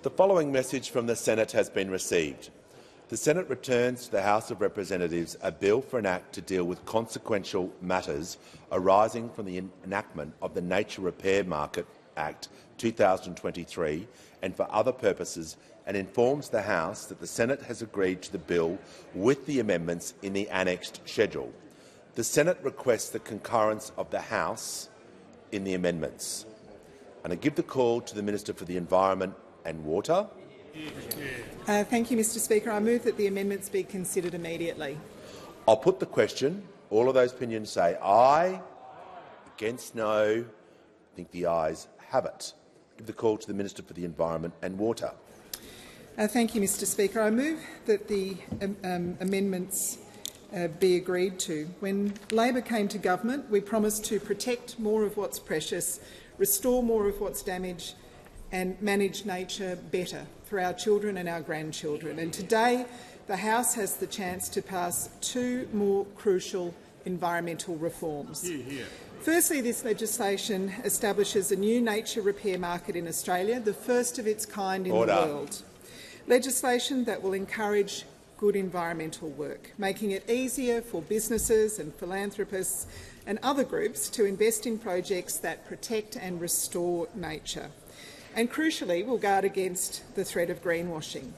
The following message from the Senate has been received. The Senate returns to the House of Representatives a bill for an act to deal with consequential matters arising from the enactment of the Nature Repair Market Act 2023 and for other purposes, and informs the House that the Senate has agreed to the bill with the amendments in the annexed schedule. The Senate requests the concurrence of the House in the amendments. And I give the call to the Minister for the Environment and Water. Thank you, Mr Speaker. I move that the amendments be considered immediately. I'll put the question. All of those opinions say aye. Against no. I think the ayes have it. I give the call to the Minister for the Environment and Water. Thank you, Mr Speaker. I move that the amendments be agreed to. When Labor came to government, we promised to protect more of what's precious, restore more of what's damaged and manage nature better for our children and our grandchildren. And today, the House has the chance to pass two more crucial environmental reforms. Firstly, this legislation establishes a new nature repair market in Australia, the first of its kind in the world. Legislation that will encourage good environmental work, making it easier for businesses and philanthropists and other groups to invest in projects that protect and restore nature. And crucially, will guard against the threat of greenwashing,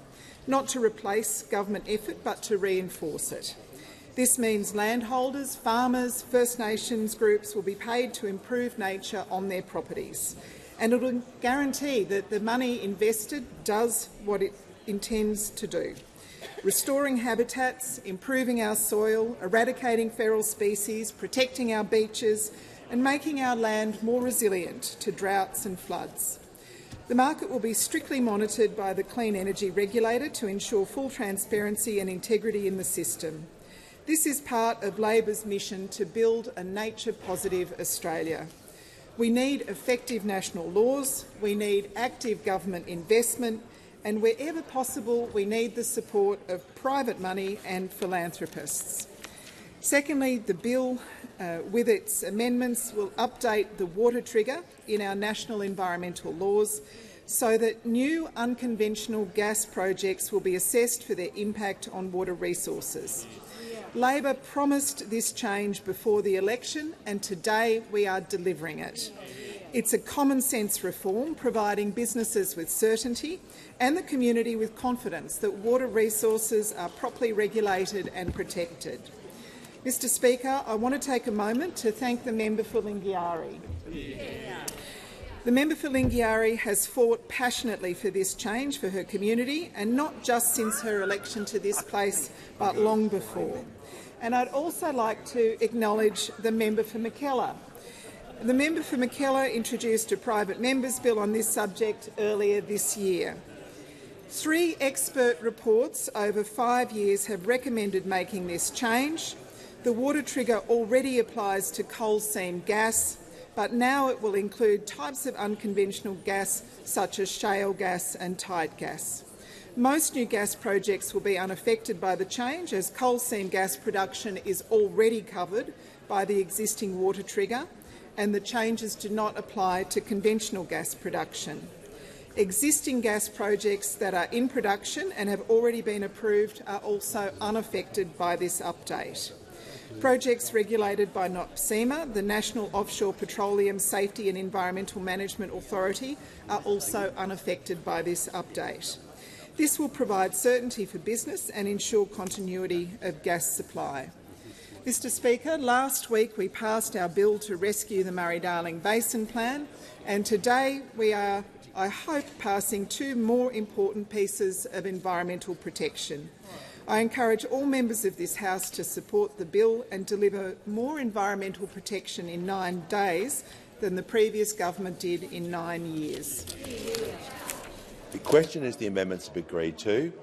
not to replace government effort but to reinforce it. This means landholders, farmers, First Nations groups will be paid to improve nature on their properties, and it will guarantee that the money invested does what it intends to do: restoring habitats, improving our soil, eradicating feral species, protecting our beaches and making our land more resilient to droughts and floods. The market will be strictly monitored by the Clean Energy Regulator to ensure full transparency and integrity in the system. This is part of Labor's mission to build a nature-positive Australia. We need effective national laws, we need active government investment, and wherever possible we need the support of private money and philanthropists. Secondly, the bill, with its amendments, will update the water trigger in our national environmental laws so that new unconventional gas projects will be assessed for their impact on water resources. Labor promised this change before the election, and today we are delivering it. It's a common-sense reform, providing businesses with certainty and the community with confidence that water resources are properly regulated and protected. Mr Speaker, I want to take a moment to thank the member for Lingiari. The member for Lingiari has fought passionately for this change for her community, and not just since her election to this place, but long before. And I'd also like to acknowledge the member for Mackellar. The member for Mackellar introduced a private member's bill on this subject earlier this year. 3 expert reports over 5 years have recommended making this change. The water trigger already applies to coal seam gas, but now it will include types of unconventional gas such as shale gas and tight gas. Most new gas projects will be unaffected by the change, as coal seam gas production is already covered by the existing water trigger, and the changes do not apply to conventional gas production. Existing gas projects that are in production and have already been approved are also unaffected by this update. Projects regulated by NOPSEMA, the National Offshore Petroleum Safety and Environmental Management Authority, are also unaffected by this update. This will provide certainty for business and ensure continuity of gas supply. Mr Speaker, last week we passed our bill to rescue the Murray-Darling Basin Plan, and today we are, I hope, passing 2 more important pieces of environmental protection. I encourage all members of this House to support the bill and deliver more environmental protection in 9 days than the previous government did in 9 years. The question is the amendments to be agreed to.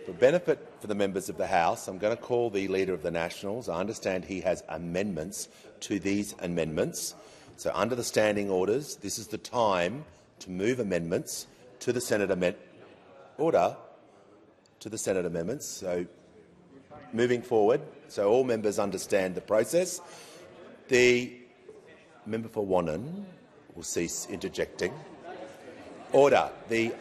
For benefit for the members of the House, I'm going to call the Leader of the Nationals. I understand he has amendments to these amendments. So under the standing orders, this is the time to move amendments to the Senate amendments. So moving forward, so all members understand the process. The member for Wannon will cease interjecting. Order. The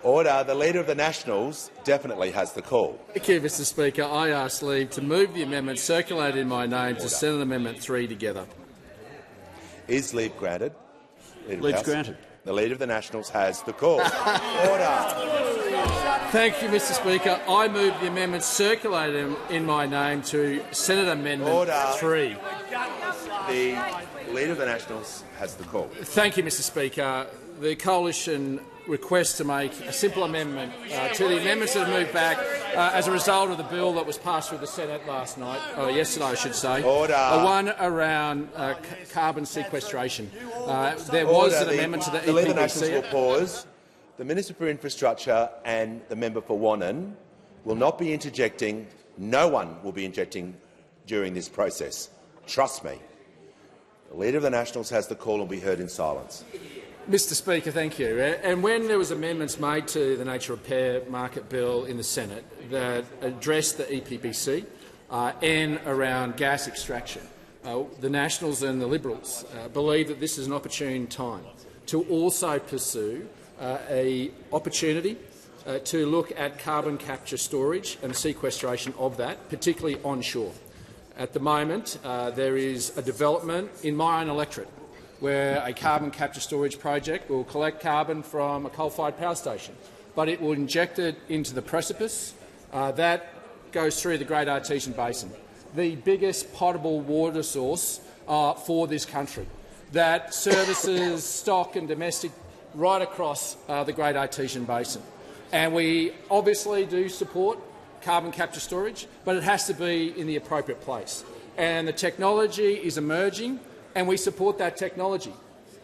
Order. The Leader of the Nationals definitely has the call. Thank you, Mr Speaker. I ask leave to move the amendment circulated in my name to Senate Amendment 3 together. Is leave granted? Leave granted. The Leader of the Nationals has the call. Order. Thank you, Mr Speaker. I move the amendment circulated in my name to Senate Amendment 3. The Leader of the Nationals has the call. Thank you, Mr Speaker. The Coalition requests to make a simple amendment to the amendments that have moved back as a result of the bill that was passed through the Senate yesterday, I should say. Order. One around carbon sequestration. There was an amendment to the EPBC. The Leader of the Nationals will pause. The Minister for Infrastructure and the member for Wannon will not be interjecting. No one will be interjecting during this process. Trust me. The Leader of the Nationals has the call and will be heard in silence. Mr Speaker, thank you. And when there was amendments made to the Nature Repair Market Bill in the Senate that addressed the EPBC and around gas extraction, the Nationals and the Liberals believe that this is an opportune time to also pursue an opportunity to look at carbon capture storage and sequestration of that, particularly onshore. At the moment, there is a development in my own electorate where a carbon capture storage project will collect carbon from a coal-fired power station, but it will inject it into the precipice. That goes through the Great Artesian Basin, the biggest potable water source for this country, that services stock and domestic right across the Great Artesian Basin. And we obviously do support carbon capture storage, but it has to be in the appropriate place. And the technology is emerging, and we support that technology.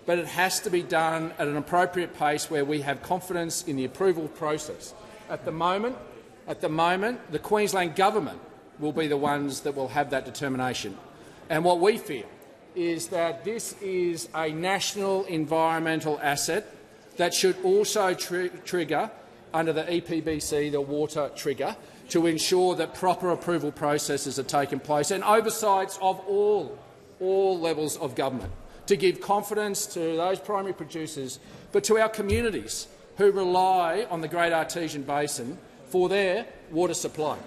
But it has to be done at an appropriate pace where we have confidence in the approval process. At the moment, the Queensland Government will be the ones that will have that determination. And what we feel is that this is a national environmental asset that should also trigger, under the EPBC, the water trigger, to ensure that proper approval processes are taking place and oversights of all levels of government, to give confidence to those primary producers, but to our communities who rely on the Great Artesian Basin for their water supply.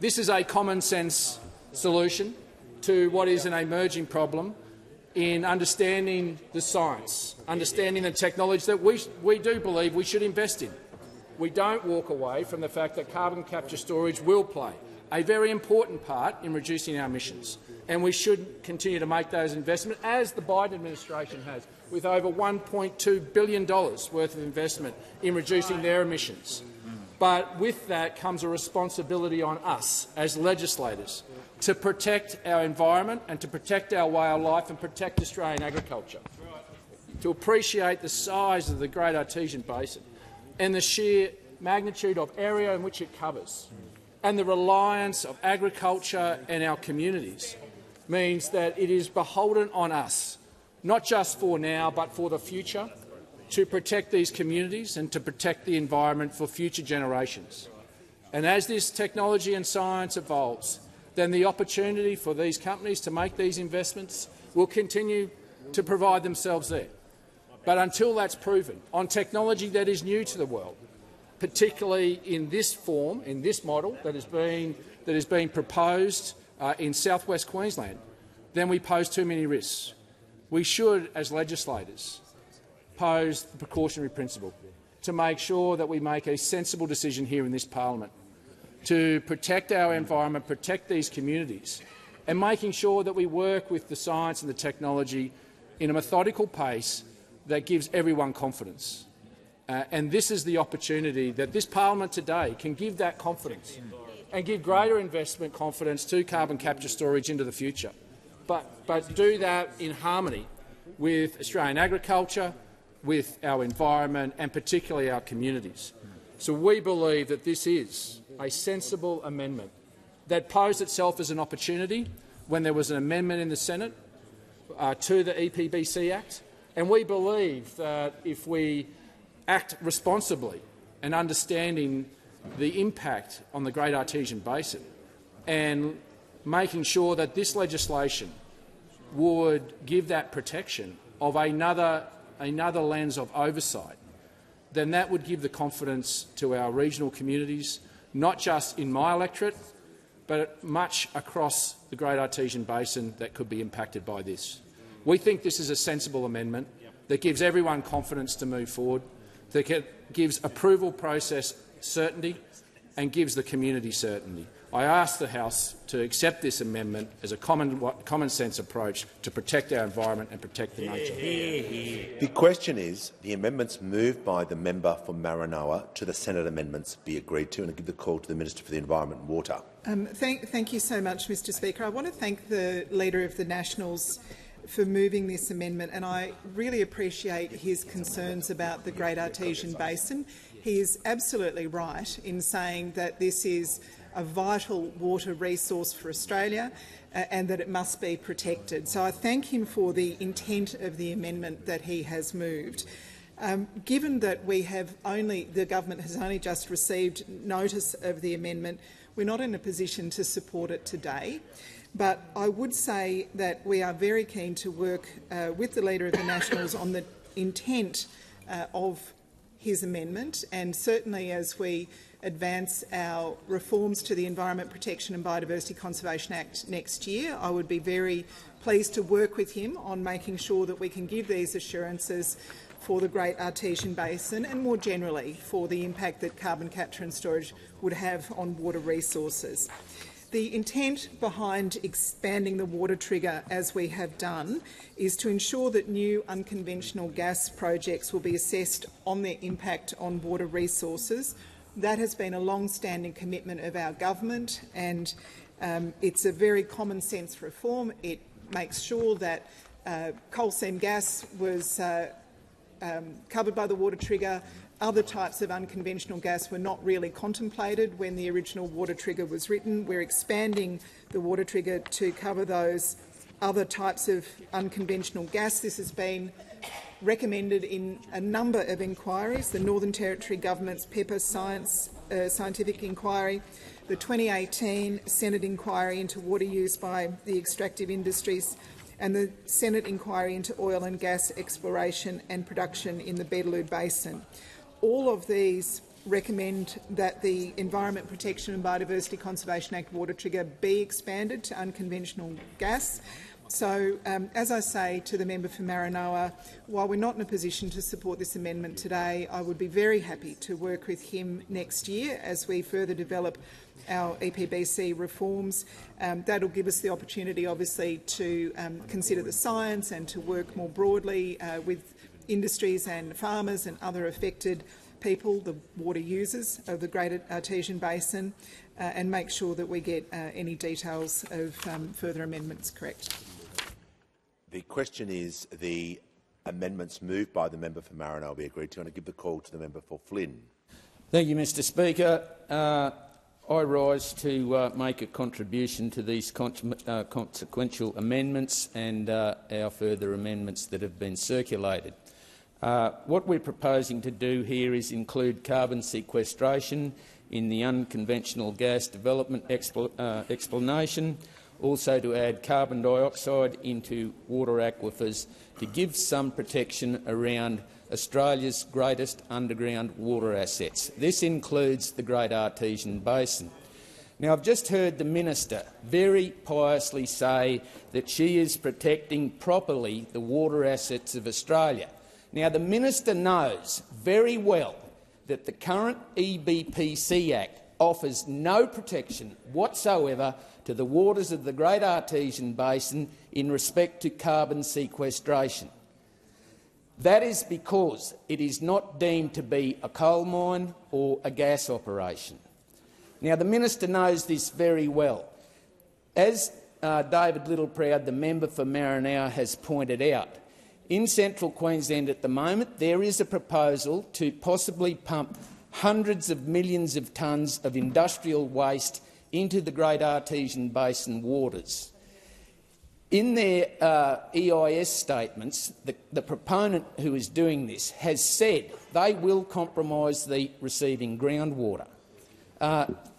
This is a common-sense solution to what is an emerging problem in understanding the science, understanding the technology that we do believe we should invest in. We don't walk away from the fact that carbon capture storage will play a very important part in reducing our emissions, and we should continue to make those investments, as the Biden administration has, with over $1.2 billion worth of investment in reducing their emissions. But with that comes a responsibility on us as legislators to protect our environment and to protect our wildlife and protect Australian agriculture, to appreciate the size of the Great Artesian Basin and the sheer magnitude of area in which it covers, and the reliance of agriculture and our communities means that it is beholden on us, not just for now but for the future, to protect these communities and to protect the environment for future generations. And as this technology and science evolves, then the opportunity for these companies to make these investments will continue to provide themselves there. But until that's proven, on technology that is new to the world, particularly in this form, in this model that is being proposed in south-west Queensland, then we pose too many risks. We should, as legislators, pose the precautionary principle to make sure that we make a sensible decision here in this parliament to protect our environment, protect these communities, and making sure that we work with the science and the technology in a methodical pace that gives everyone confidence. And this is the opportunity that this parliament today can give that confidence and give greater investment confidence to carbon capture storage into the future, but do that in harmony with Australian agriculture, with our environment and particularly our communities. So we believe that this is a sensible amendment that posed itself as an opportunity when there was an amendment in the Senate to the EPBC Act, and we believe that if we act responsibly and understanding the impact on the Great Artesian Basin and making sure that this legislation would give that protection of another another lens of oversight, then that would give the confidence to our regional communities, not just in my electorate, but much across the Great Artesian Basin that could be impacted by this. We think this is a sensible amendment that gives everyone confidence to move forward, that gives approval process certainty and gives the community certainty. I ask the House to accept this amendment as a common sense approach to protect our environment and protect the nature. The question is, the amendments moved by the member for Maranoa to the Senate amendments be agreed to, and I give the call to the Minister for the Environment and Water. Thank you so much, Mr Speaker. I want to thank the Leader of the Nationals for moving this amendment, and I really appreciate his concerns about the Great Artesian Basin. He is absolutely right in saying that this is a vital water resource for Australia and that it must be protected. So I thank him for the intent of the amendment that he has moved. Given that the government has only just received notice of the amendment, we're not in a position to support it today. But I would say that we are very keen to work with the Leader of the Nationals on the intent of his amendment, and certainly as we advance our reforms to the Environment Protection and Biodiversity Conservation Act next year, I would be very pleased to work with him on making sure that we can give these assurances for the Great Artesian Basin and more generally for the impact that carbon capture and storage would have on water resources. The intent behind expanding the water trigger, as we have done, is to ensure that new unconventional gas projects will be assessed on their impact on water resources. That has been a long-standing commitment of our government, and it's a very common-sense reform. It makes sure that coal seam gas was covered by the water trigger. Other types of unconventional gas were not really contemplated when the original water trigger was written. We're expanding the water trigger to cover those other types of unconventional gas. This has been recommended in a number of inquiries: the Northern Territory Government's Pepper scientific inquiry, the 2018 Senate inquiry into water use by the extractive industries, and the Senate inquiry into oil and gas exploration and production in the Beetaloo Basin. All of these recommend that the Environment Protection and Biodiversity Conservation Act water trigger be expanded to unconventional gas. So, as I say to the member for Maranoa, while we're not in a position to support this amendment today, I would be very happy to work with him next year as we further develop our EPBC reforms. That will give us the opportunity, obviously, to consider the science and to work more broadly with industries and farmers and other affected people, the water users of the Great Artesian Basin, and make sure that we get any details of further amendments correct. The question is, the amendments moved by the member for Maranoa be agreed to, and I give the call to the member for Flynn. Thank you, Mr Speaker. I rise to make a contribution to these consequential amendments and our further amendments that have been circulated. What we're proposing to do here is include carbon sequestration in the unconventional gas development explanation, also to add carbon dioxide into water aquifers to give some protection around Australia's greatest underground water assets. This includes the Great Artesian Basin. Now, I've just heard the minister very piously say that she is protecting properly the water assets of Australia. Now, the minister knows very well that the current EBPC Act offers no protection whatsoever to the waters of the Great Artesian Basin in respect to carbon sequestration. That is because it is not deemed to be a coal mine or a gas operation. Now, the minister knows this very well. As David Littleproud, the member for Maranoa, has pointed out, in central Queensland at the moment there is a proposal to possibly pump hundreds of millions of tonnes of industrial waste into the Great Artesian Basin waters. In their EIS statements, the proponent who is doing this has said they will compromise the receiving groundwater.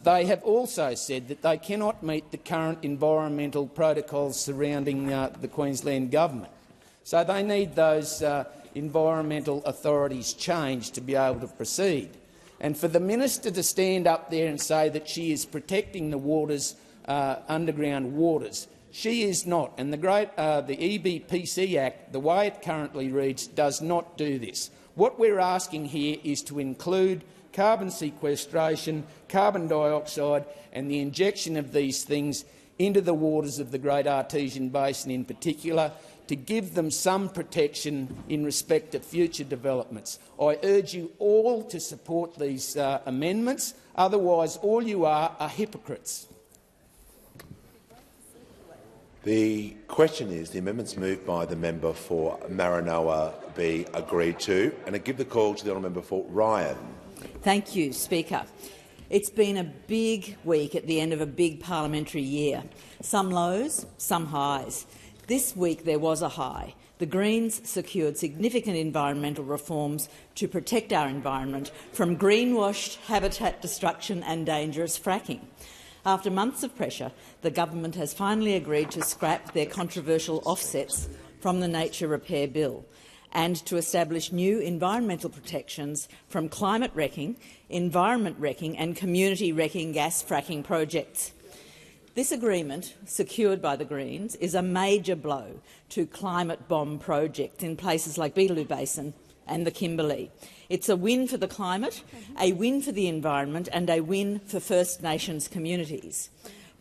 They have also said that they cannot meet the current environmental protocols surrounding the Queensland government. So they need those environmental authorities change to be able to proceed. And for the minister to stand up there and say that she is protecting the waters, underground waters, she is not. And the EBPC Act, the way it currently reads, does not do this. What we're asking here is to include carbon sequestration, carbon dioxide and the injection of these things into the waters of the Great Artesian Basin in particular, to give them some protection in respect to future developments. I urge you all to support these amendments, otherwise all you are hypocrites. The question is, the amendments moved by the member for Maranoa be agreed to, and I give the call to the honourable member for Ryan. Thank you, Speaker. It's been a big week at the end of a big parliamentary year. Some lows, some highs. This week there was a high. The Greens secured significant environmental reforms to protect our environment from greenwashed habitat destruction and dangerous fracking. After months of pressure, the government has finally agreed to scrap their controversial offsets from the Nature Repair Bill and to establish new environmental protections from climate wrecking, environment wrecking and community wrecking gas fracking projects. This agreement, secured by the Greens, is a major blow to climate bomb projects in places like Beetaloo Basin and the Kimberley. It's a win for the climate, a win for the environment and a win for First Nations communities.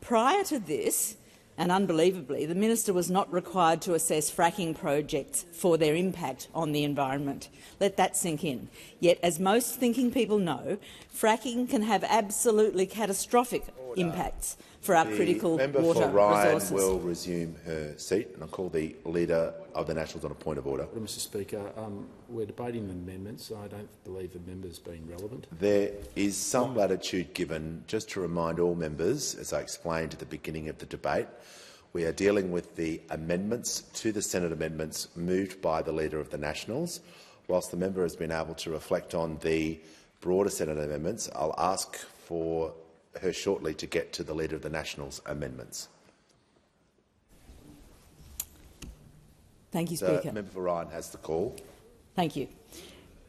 Prior to this, and unbelievably, the minister was not required to assess fracking projects for their impact on the environment. Let that sink in. Yet, as most thinking people know, fracking can have absolutely catastrophic impacts for our critical water resources. The member for Ryan will resume her seat, and I call the Leader of the Nationals on a point of order. Mr Speaker, we're debating the amendments. I don't believe the member's been relevant. There is some latitude given, just to remind all members, as I explained at the beginning of the debate, we are dealing with the amendments to the Senate amendments moved by the Leader of the Nationals. Whilst the member has been able to reflect on the broader Senate amendments, I'll ask for her shortly to get to the Leader of the Nationals amendments. Thank you, Speaker. The member for Ryan has the call. Thank you.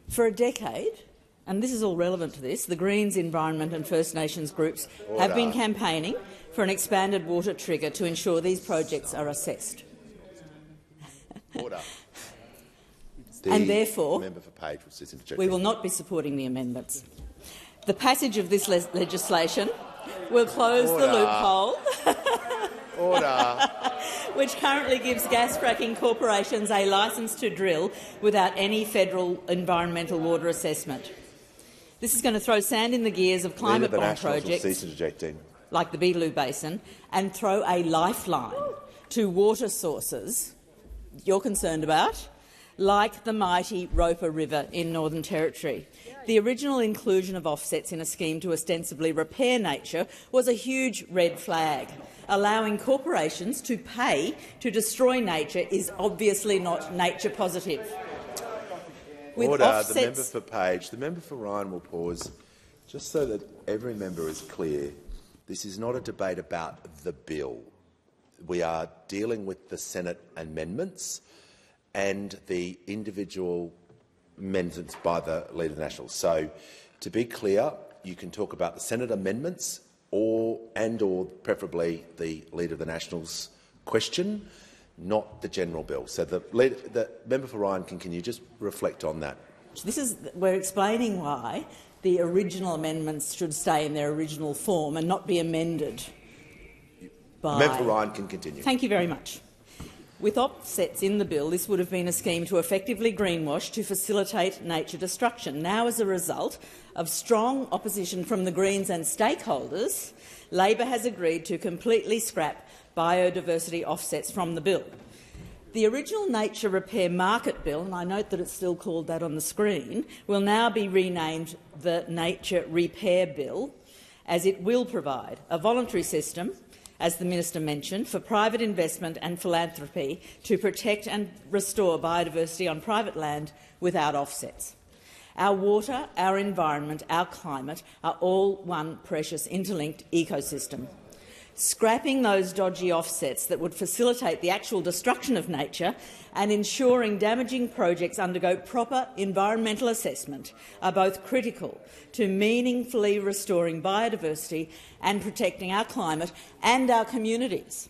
For a decade, and this is all relevant to this, the Greens, Environment and First Nations groups have been campaigning for an expanded water trigger to ensure these projects are assessed. Order. And therefore, member for Page was just interjecting. We will not be supporting the amendments. The passage of this legislation will close the loophole which currently gives gas fracking corporations a licence to drill without any federal environmental water assessment. This is going to throw sand in the gears of climate bomb projects like the Beetaloo Basin and throw a lifeline to water sources you're concerned about, like the mighty Roper River in Northern Territory. The original inclusion of offsets in a scheme to ostensibly repair nature was a huge red flag. Allowing corporations to pay to destroy nature is obviously not nature positive. With offsets... The member for Page. The member for Ryan will pause, just so that every member is clear. This is not a debate about the bill. We are dealing with the Senate amendments and the individual amendments by the Leader of the Nationals. So, to be clear, you can talk about the Senate amendments or preferably the Leader of the Nationals question, not the general bill. So the member for Ryan, can you just reflect on that? We're explaining why the original amendments should stay in their original form and not be amended by... Member for Ryan can continue. Thank you very much. With offsets in the bill, this would have been a scheme to effectively greenwash to facilitate nature destruction. Now, as a result of strong opposition from the Greens and stakeholders, Labor has agreed to completely scrap biodiversity offsets from the bill. The original Nature Repair Market Bill, and I note that it's still called that on the screen, will now be renamed the Nature Repair Bill, as it will provide a voluntary system, as the minister mentioned, for private investment and philanthropy to protect and restore biodiversity on private land without offsets. Our water, our environment, our climate are all one precious interlinked ecosystem. scrapping those dodgy offsets that would facilitate the actual destruction of nature and ensuring damaging projects undergo proper environmental assessment are both critical to meaningfully restoring biodiversity and protecting our climate and our communities.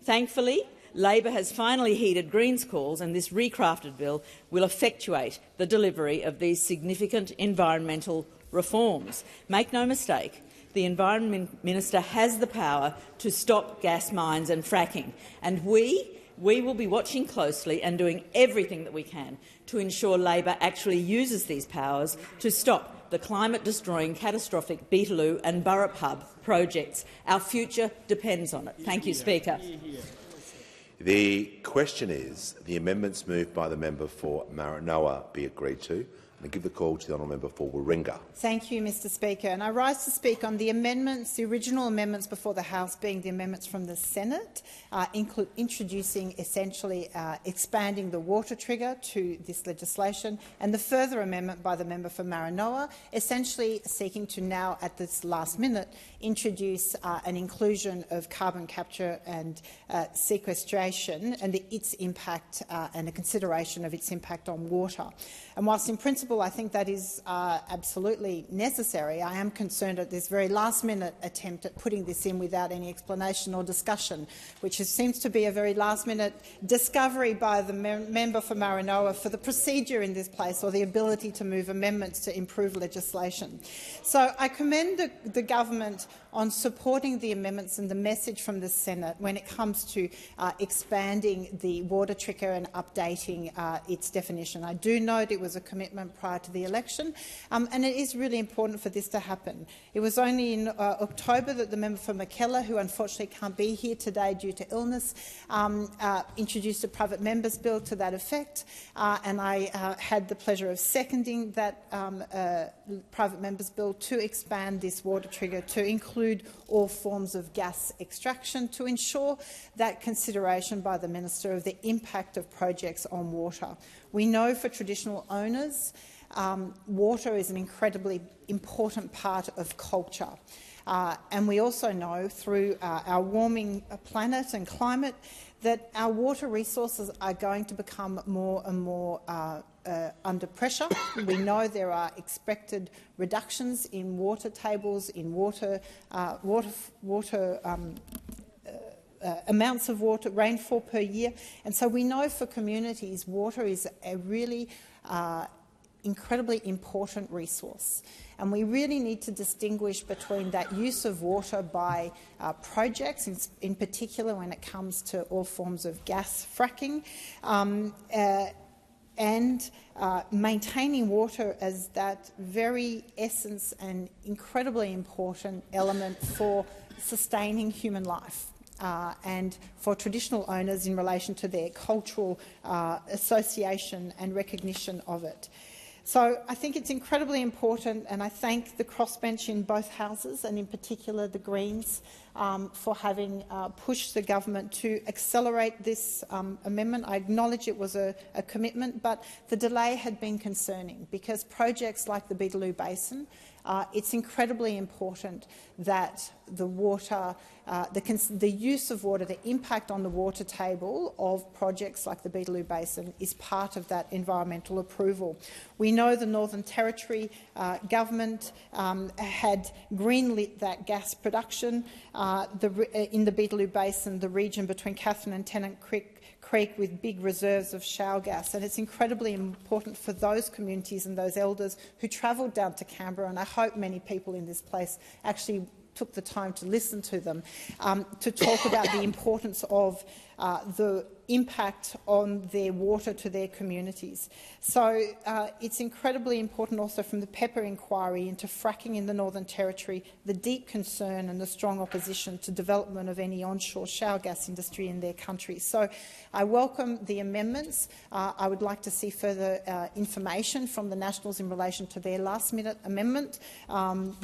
Thankfully, Labor has finally heeded Greens' calls, and this recrafted bill will effectuate the delivery of these significant environmental reforms. Make no mistake, the Environment Minister has the power to stop gas mines and fracking, and we will be watching closely and doing everything that we can to ensure Labor actually uses these powers to stop the climate-destroying catastrophic Beetaloo and Burrup Hub projects. Our future depends on it. Thank you, Speaker. The question is the amendments moved by the member for Maranoa be agreed to. I give the call to the honourable member for Warringah. Thank you, Mr Speaker. And I rise to speak on the amendments, the original amendments before the House being the amendments from the Senate, introducing essentially expanding the water trigger to this legislation, and the further amendment by the member for Maranoa, essentially seeking to now, at this last minute, introduce an inclusion of carbon capture and sequestration and its impact and a consideration of its impact on water. And whilst in principle I think that is absolutely necessary, I am concerned at this very last-minute attempt at putting this in without any explanation or discussion, which seems to be a very last-minute discovery by the member for Maranoa for the procedure in this place or the ability to move amendments to improve legislation. So I commend the government on supporting the amendments and the message from the Senate when it comes to expanding the water trigger and updating its definition. I do note it was a commitment prior to the election, and it is really important for this to happen. It was only in October that the member for McKellar, who unfortunately can't be here today due to illness, introduced a private members' bill to that effect, and I had the pleasure of seconding that private members' bill to expand this water trigger to include all forms of gas extraction to ensure that consideration by the Minister of the impact of projects on water. We know for traditional owners, water is an incredibly important part of culture. And we also know through our warming planet and climate that our water resources are going to become more and more under pressure. We know there are expected reductions in water tables, in amounts of water, rainfall per year. And so we know for communities water is a really incredibly important resource. And we really need to distinguish between that use of water by projects, in particular when it comes to all forms of gas fracking, and maintaining water as that very essence and incredibly important element for sustaining human life. And for traditional owners in relation to their cultural association and recognition of it. So I think it's incredibly important, and I thank the crossbench in both houses, and in particular the Greens, for having pushed the government to accelerate this amendment. I acknowledge it was a commitment, but the delay had been concerning because projects like the Beetaloo Basin, it's incredibly important that the water, the use of water, the impact on the water table of projects like the Beetaloo Basin is part of that environmental approval. We know the Northern Territory government had greenlit that gas production in the Beetaloo Basin, the region between Katherine and Tennant Creek with big reserves of shale gas. And it's incredibly important for those communities and those elders who travelled down to Canberra, and I hope many people in this place actually took the time to listen to them, to talk about the importance of the impact on their water to their communities. So it's incredibly important also from the Pepper inquiry into fracking in the Northern Territory, the deep concern and the strong opposition to development of any onshore shale gas industry in their country. So I welcome the amendments. I would like to see further information from the Nationals in relation to their last-minute amendment,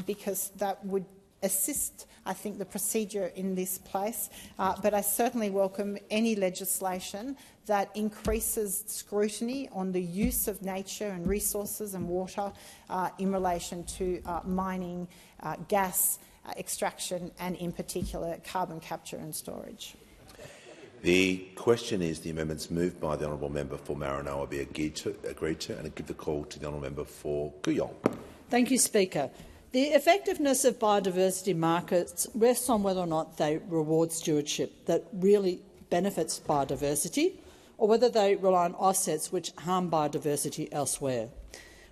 because that would assist, I think, the procedure in this place, but I certainly welcome any legislation that increases scrutiny on the use of nature and resources and water in relation to mining, gas extraction and, in particular, carbon capture and storage. The question is the amendments moved by the honourable member for Maranoa be agreed to, and I give the call to the honourable member for Kooyong. Thank you, Speaker. The effectiveness of biodiversity markets rests on whether or not they reward stewardship that really benefits biodiversity, or whether they rely on offsets which harm biodiversity elsewhere.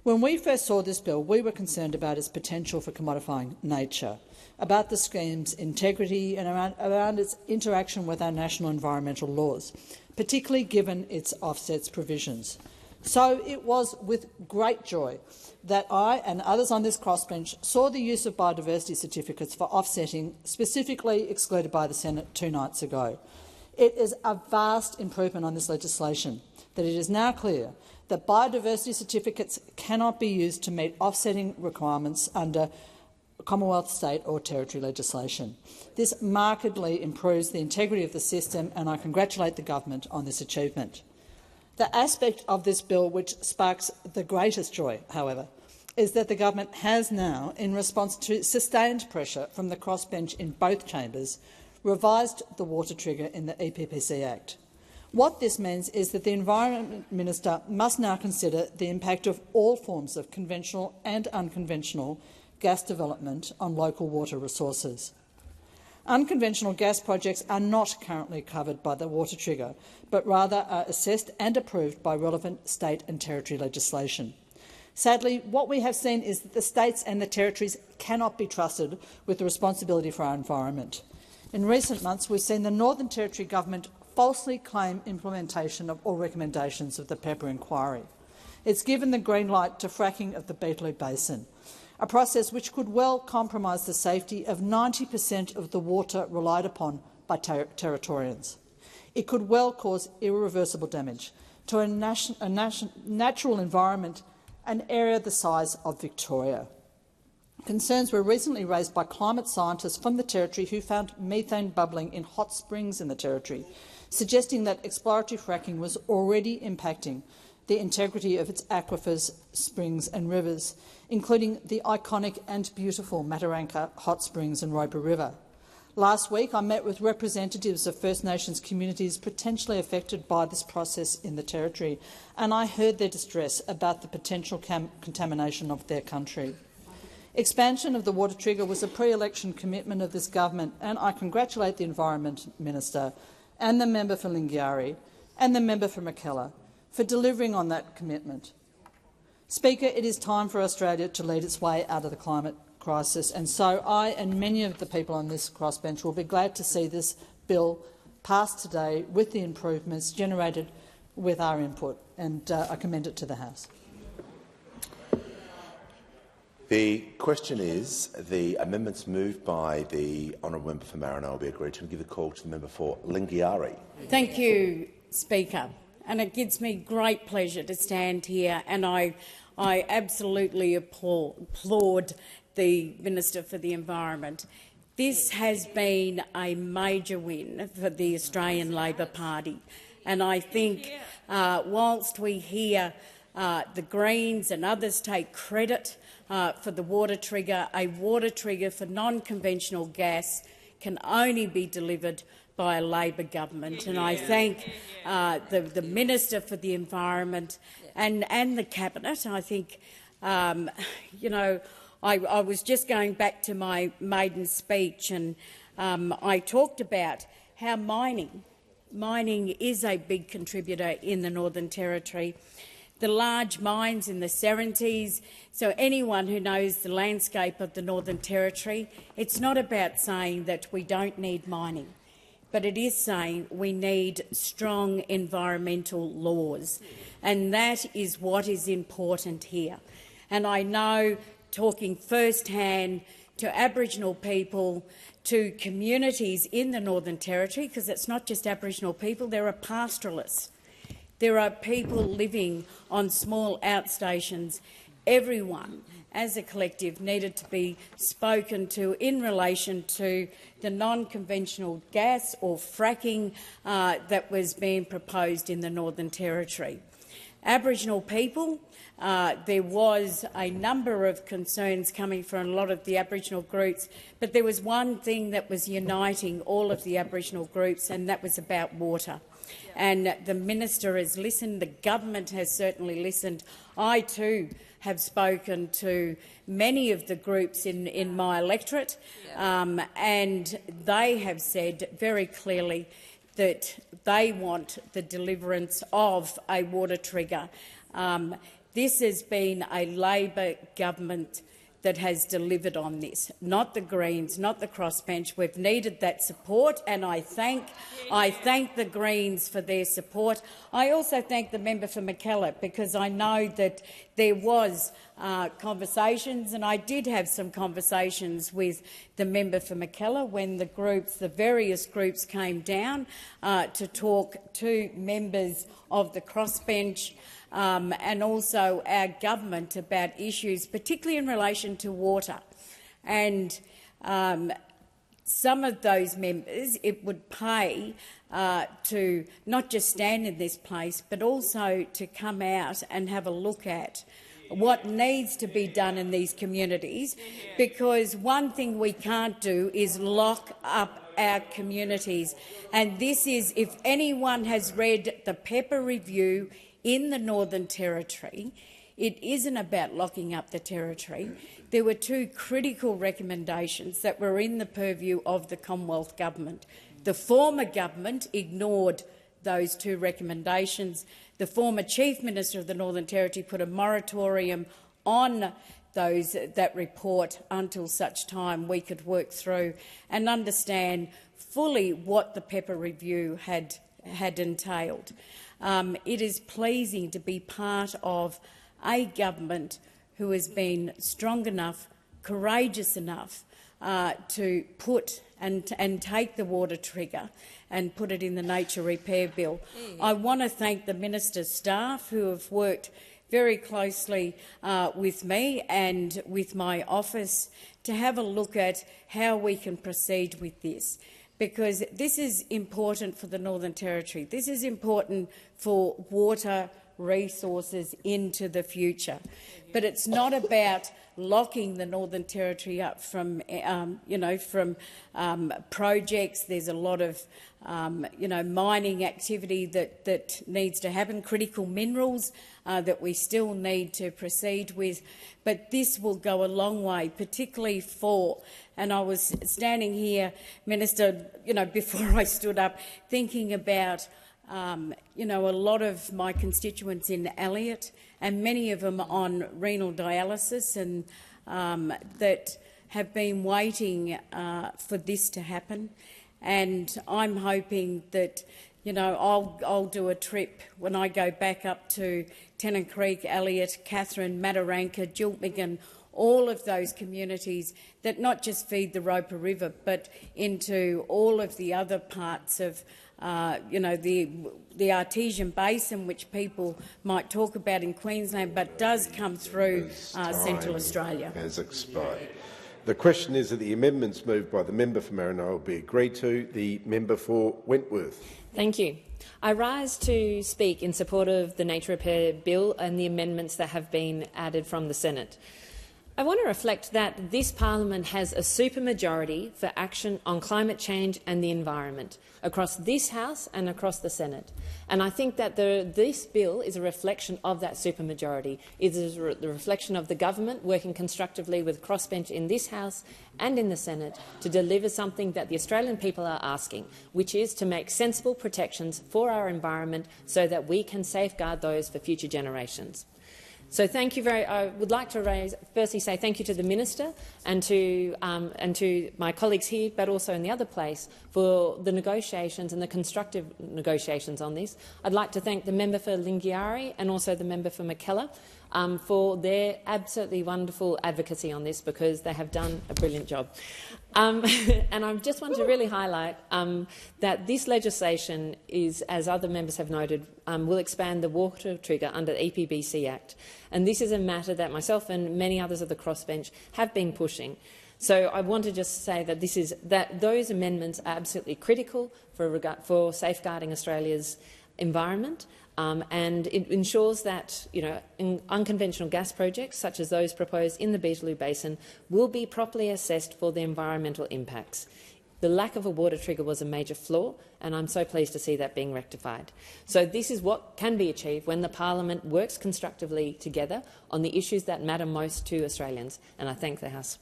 When we first saw this bill, we were concerned about its potential for commodifying nature, about the scheme's integrity and around its interaction with our national environmental laws, particularly given its offsets provisions. So it was with great joy that I and others on this crossbench saw the use of biodiversity certificates for offsetting specifically excluded by the Senate 2 nights ago. It is a vast improvement on this legislation that it is now clear that biodiversity certificates cannot be used to meet offsetting requirements under Commonwealth, state or territory legislation. This markedly improves the integrity of the system, and I congratulate the government on this achievement. The aspect of this bill which sparks the greatest joy, however, is that the government has now, in response to sustained pressure from the crossbench in both chambers, revised the water trigger in the EPPC Act. What this means is that the Environment Minister must now consider the impact of all forms of conventional and unconventional gas development on local water resources. Unconventional gas projects are not currently covered by the water trigger, but rather are assessed and approved by relevant state and territory legislation. Sadly, what we have seen is that the states and the territories cannot be trusted with the responsibility for our environment. In recent months, we've seen the Northern Territory government falsely claim implementation of all recommendations of the Pepper inquiry. It's given the green light to fracking of the Beetaloo Basin, a process which could well compromise the safety of 90% of the water relied upon by Territorians. It could well cause irreversible damage to a natural environment, an area the size of Victoria. Concerns were recently raised by climate scientists from the Territory who found methane bubbling in hot springs in the Territory, suggesting that exploratory fracking was already impacting the integrity of its aquifers, springs and rivers, including the iconic and beautiful Mataranka Hot Springs and Roper River. Last week, I met with representatives of First Nations communities potentially affected by this process in the Territory, and I heard their distress about the potential contamination of their country. Expansion of the water trigger was a pre-election commitment of this government, and I congratulate the Environment Minister and the member for Lingiari and the member for Mackellar for delivering on that commitment. Speaker, it is time for Australia to lead its way out of the climate crisis, and so I and many of the people on this crossbench will be glad to see this bill passed today with the improvements generated with our input, and I commend it to the House. The question is the amendments moved by the honourable member for Maranoa will be agreed to, and give the call to the member for Lingiari. Thank you, Speaker. And it gives me great pleasure to stand here, and I absolutely applaud the Minister for the Environment. This has been a major win for the Australian Labor Party, and I think whilst we hear the Greens and others take credit for the water trigger, a water trigger for non-conventional gas can only be delivered by a Labor government, and I thank the Minister for the Environment and the Cabinet. I think, you know, I was just going back to my maiden speech, and I talked about how mining is a big contributor in the Northern Territory. The large mines in the Serengeti. So anyone who knows the landscape of the Northern Territory, it's not about saying that we don't need mining, but it is saying we need strong environmental laws, and that is what is important here. And I know, talking firsthand to Aboriginal people, to communities in the Northern Territory, because it's not just Aboriginal people, there are pastoralists. There are people living on small outstations. Everyone, as a collective, needed to be spoken to in relation to the non-conventional gas or fracking that was being proposed in the Northern Territory. Aboriginal people. There was a number of concerns coming from a lot of the Aboriginal groups, but there was one thing that was uniting all of the Aboriginal groups, and that was about water. And the minister has listened, the government has certainly listened. I too have spoken to many of the groups in my electorate, and they have said very clearly that they want the deliverance of a water trigger. This has been a Labor government that has delivered on this, not the Greens, not the crossbench. We've needed that support, and I thank the Greens for their support. I also thank the member for Mackellar, because I know that there was conversations, and I did have some conversations with the member for Mackellar when the various groups came down to talk to members of the crossbench and also our government about issues, particularly in relation to water. And some of those members, it would pay to not just stand in this place, but also to come out and have a look at what needs to be done in these communities, because one thing we can't do is lock up our communities. And this is, if anyone has read the Pepper Review in the Northern Territory, it isn't about locking up the territory. There were two critical recommendations that were in the purview of the Commonwealth Government. The former government ignored those two recommendations. The former Chief Minister of the Northern Territory put a moratorium on that report until such time we could work through and understand fully what the Pepper Review had entailed. It is pleasing to be part of a government who has been strong enough, courageous enough to put and take the water trigger and put it in the Nature Repair Bill. I want to thank the Minister's staff who have worked very closely with me and with my office to have a look at how we can proceed with this, because this is important for the Northern Territory. This is important for water resources into the future. But it's not about locking the Northern Territory up from, projects. There's a lot of, mining activity that needs to happen, critical minerals that we still need to proceed with. But this will go a long way, particularly for, and I was standing here, Minister, before I stood up, thinking about a lot of my constituents in Elliott, and many of them on renal dialysis, and that have been waiting for this to happen. And I'm hoping that, I'll do a trip when I go back up to Tennant Creek, Elliott, Katherine, Mataranka, Jiltmigan, all of those communities that not just feed the Roper River, but into all of the other parts of the Artesian Basin, which people might talk about in Queensland, but does come through Central Australia. Has expired. The question is that the amendments moved by the member for Maranoa be agreed to. The member for Wentworth. Thank you. I rise to speak in support of the Nature Repair Bill and the amendments that have been added from the Senate. I want to reflect that this parliament has a supermajority for action on climate change and the environment across this House and across the Senate. And I think that this bill is a reflection of that supermajority. It is the reflection of the government working constructively with crossbench in this House and in the Senate to deliver something that the Australian people are asking, which is to make sensible protections for our environment so that we can safeguard those for future generations. So thank you I would like to firstly say thank you to the Minister and to my colleagues here, but also in the other place, for the negotiations and the constructive negotiations on this. I'd like to thank the member for Lingiari and also the member for Mackellar for their absolutely wonderful advocacy on this, because they have done a brilliant job. And I just want to really highlight that this legislation is, as other members have noted, will expand the water trigger under the EPBC Act. And this is a matter that myself and many others of the crossbench have been pushing. So I want to just say that those amendments are absolutely critical for safeguarding Australia's environment. and it ensures that unconventional gas projects, such as those proposed in the Beetaloo Basin, will be properly assessed for the environmental impacts. The lack of a water trigger was a major flaw, and I'm so pleased to see that being rectified. So this is what can be achieved when the Parliament works constructively together on the issues that matter most to Australians, and I thank the House.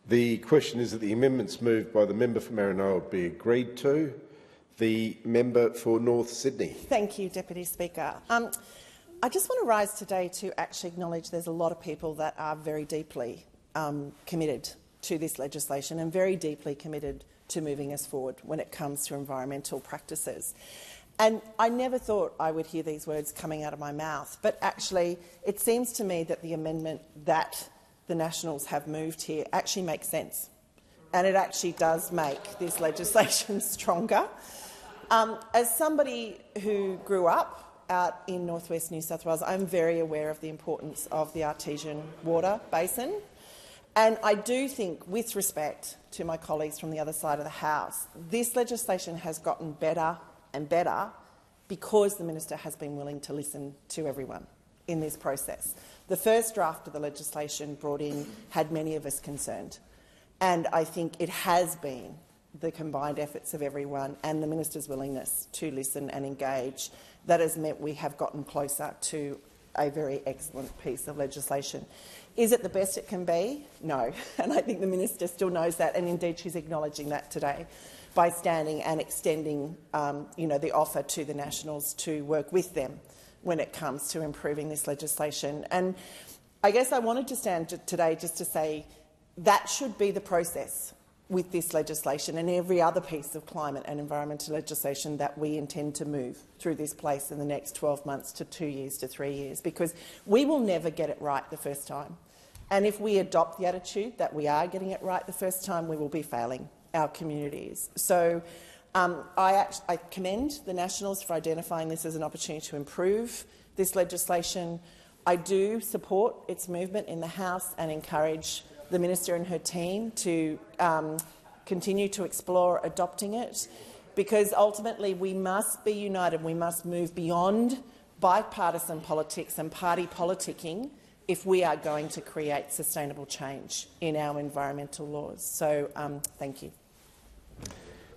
The question is that the amendments moved by the member for Maranoa be agreed to. The member for North Sydney. Thank you, Deputy Speaker. I just want to rise today to actually acknowledge there's a lot of people that are very deeply committed to this legislation and very deeply committed to moving us forward when it comes to environmental practices. And I never thought I would hear these words coming out of my mouth, but actually it seems to me that the amendment that the Nationals have moved here actually makes sense, and it actually does make this legislation stronger. As somebody who grew up out in northwest New South Wales, I'm very aware of the importance of the artesian water basin. And I do think, with respect to my colleagues from the other side of the House, this legislation has gotten better and better because the minister has been willing to listen to everyone in this process. The first draft of the legislation brought in had many of us concerned, and I think it has been the combined efforts of everyone and the minister's willingness to listen and engage that has meant we have gotten closer to a very excellent piece of legislation. Is it the best it can be? No. And I think the minister still knows that, and indeed she's acknowledging that today by standing and extending the offer to the Nationals to work with them when it comes to improving this legislation. And I guess I wanted to stand today just to say that should be the process with this legislation and every other piece of climate and environmental legislation that we intend to move through this place in the next 12 months to 2 years to 3 years, because we will never get it right the first time. And if we adopt the attitude that we are getting it right the first time, we will be failing our communities. So I commend the Nationals for identifying this as an opportunity to improve this legislation. I do support its movement in the House and encourage the minister and her team to continue to explore adopting it, because ultimately we must be united. We must move beyond bipartisan politics and party politicking if we are going to create sustainable change in our environmental laws. So thank you.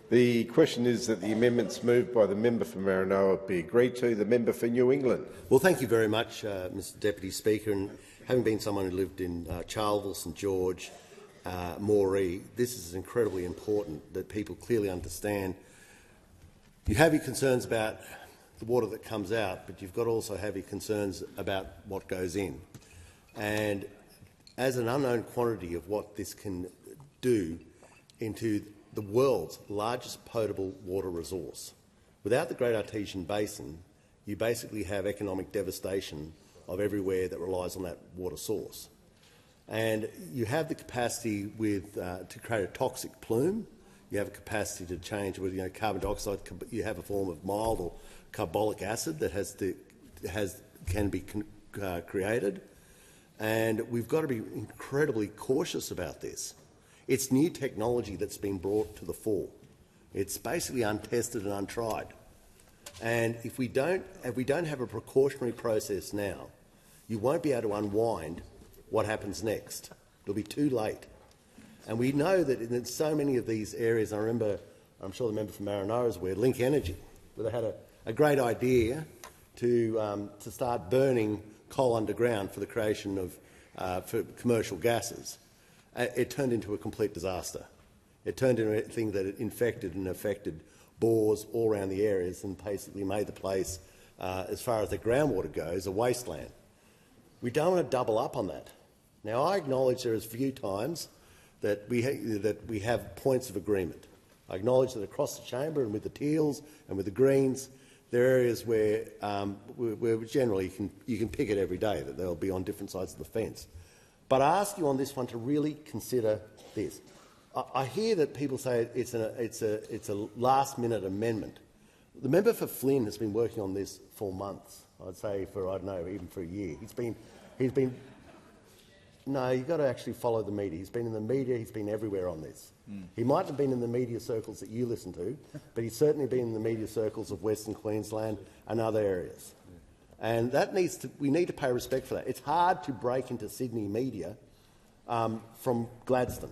The question is that the amendments moved by the member for Maranoa be agreed to. The member for New England. Well, thank you very much, Mr Deputy Speaker. And having been someone who lived in Charleville, St George, Moree, this is incredibly important that people clearly understand. You have your concerns about the water that comes out, but you've got to also have your concerns about what goes in. And as an unknown quantity of what this can do into the world's largest potable water resource, without the Great Artesian Basin, you basically have economic devastation of everywhere that relies on that water source. And you have the capacity to create a toxic plume. You have a capacity to change with carbon dioxide. You have a form of mild or carbolic acid that can be created. And we've got to be incredibly cautious about this. It's new technology that's been brought to the fore. It's basically untested and untried. And if we don't have a precautionary process now, you won't be able to unwind what happens next. It'll be too late. And we know that in so many of these areas, I remember, I'm sure the member from Maranoa is aware, Link Energy, where they had a great idea to start burning coal underground for the creation of for commercial gases. It turned into a complete disaster. It turned into a thing that it infected and affected bores all around the areas and basically made the place, as far as the groundwater goes, a wasteland. We don't want to double up on that. Now, I acknowledge there is few times that we have points of agreement. I acknowledge that across the chamber and with the Teals and with the Greens, there are areas where generally you can pick it every day, that they'll be on different sides of the fence. But I ask you on this one to really consider this. I hear that people say it's a last-minute amendment. The member for Flynn has been working on this for months. I'd say for, I don't know, even for a year. He's been No, you've got to actually follow the media. He's been in the media, he's been everywhere on this. He might have been in the media circles that you listen to, but he's certainly been in the media circles of Western Queensland and other areas. And that we need to pay respect for that. It's hard to break into Sydney media from Gladstone,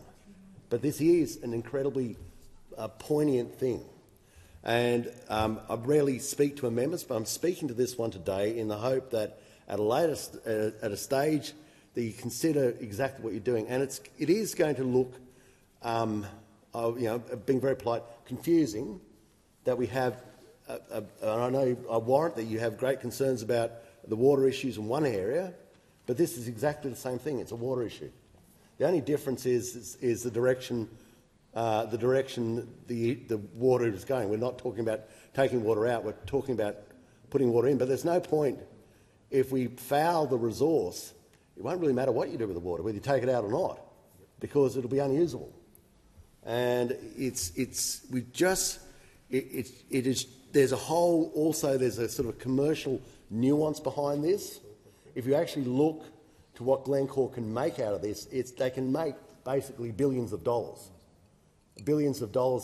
but this is an incredibly poignant thing. And I rarely speak to amendments, but I'm speaking to this one today in the hope that at a stage that you consider exactly what you're doing. And it is going to look, being very polite, confusing that we have, and I know I warrant that you have great concerns about the water issues in one area, but this is exactly the same thing. It's a water issue. The only difference is the direction the water is going. We're not talking about taking water out, we're talking about putting water in. But there's no point if we foul the resource. It won't really matter what you do with the water, whether you take it out or not, because it'll be unusable. And there's a sort of commercial nuance behind this. If you actually look to what Glencore can make out of this, they can make basically billions of dollars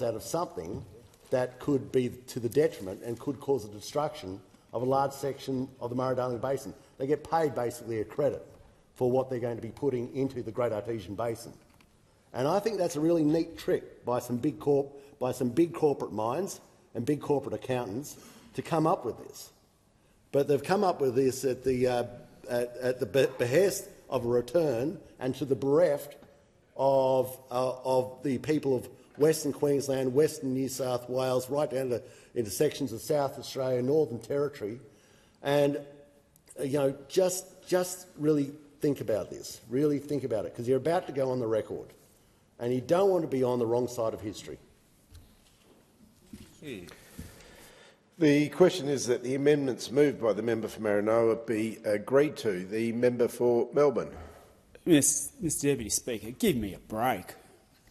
out of something that could be to the detriment and could cause the destruction of a large section of the Murray-Darling Basin. They get paid basically a credit for what they're going to be putting into the Great Artesian Basin. And I think that's a really neat trick by some big corporate minds and big corporate accountants to come up with this. But they've come up with this at the behest of a return and to the bereft of the people of Western Queensland, Western New South Wales, right down into sections of South Australia, Northern Territory. And, just really think about this. Really think about it, because you're about to go on the record, and you don't want to be on the wrong side of history. The question is that the amendments moved by the member for Maranoa be agreed to. The member for Melbourne. Mr Deputy Speaker, give me a break.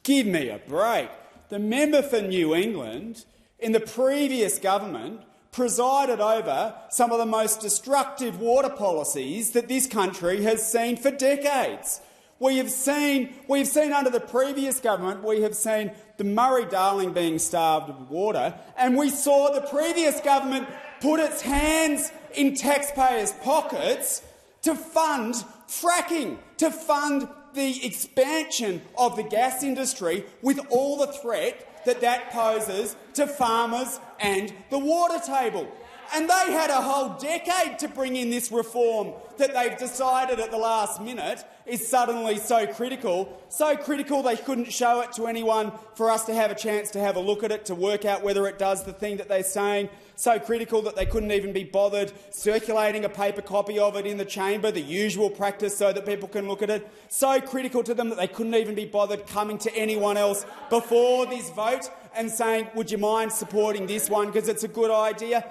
Give me a break. The member for New England in the previous government presided over some of the most destructive water policies that this country has seen for decades. We have seen under the previous government, we have seen the Murray-Darling being starved of water, and we saw the previous government put its hands in taxpayers' pockets to fund fracking, to fund the expansion of the gas industry with all the threat that poses to farmers and the water table. And they had a whole decade to bring in this reform that they've decided at the last minute is suddenly so critical they couldn't show it to anyone for us to have a chance to have a look at it, to work out whether it does the thing that they're saying, so critical that they couldn't even be bothered circulating a paper copy of it in the chamber, the usual practice so that people can look at it, so critical to them that they couldn't even be bothered coming to anyone else before this vote and saying, would you mind supporting this one because it's a good idea?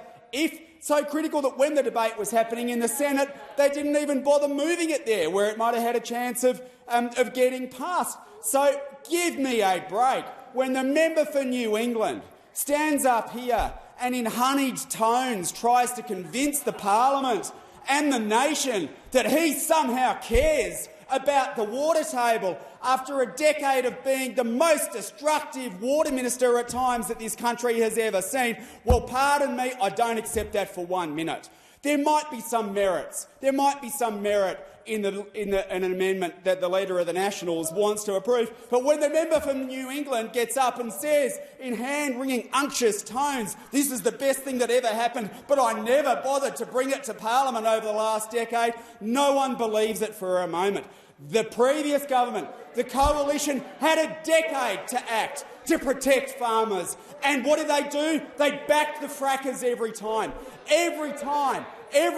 So critical that when the debate was happening in the Senate, they didn't even bother moving it there, where it might have had a chance of getting passed. So give me a break. When the member for New England stands up here and in honeyed tones tries to convince the parliament and the nation that he somehow cares about the water table after a decade of being the most destructive water minister at times that this country has ever seen, well, pardon me, I don't accept that for 1 minute. There might be some merits. There might be some merit in an amendment that the Leader of the Nationals wants to approve. But when the member from New England gets up and says in hand-wringing, unctuous tones, this is the best thing that ever happened, but I never bothered to bring it to Parliament over the last decade, no one believes it for a moment. The previous government, the coalition, had a decade to act to protect farmers. And what did they do? They backed the frackers every time. Every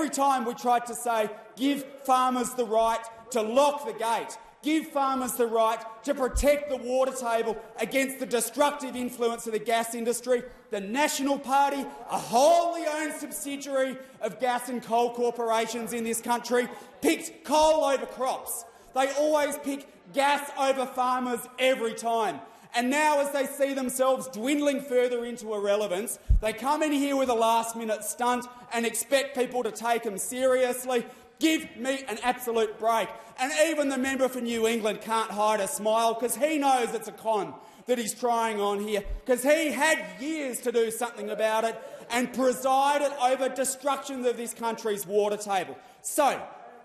time we tried to say, give farmers the right to lock the gate, give farmers the right to protect the water table against the destructive influence of the gas industry, the National Party, a wholly owned subsidiary of gas and coal corporations in this country, picked coal over crops. They always pick gas over farmers every time. And now, as they see themselves dwindling further into irrelevance, they come in here with a last-minute stunt and expect people to take them seriously. Give me an absolute break. And even the member for New England can't hide a smile because he knows it's a con that he's trying on here, because he had years to do something about it and presided over destruction of this country's water table. So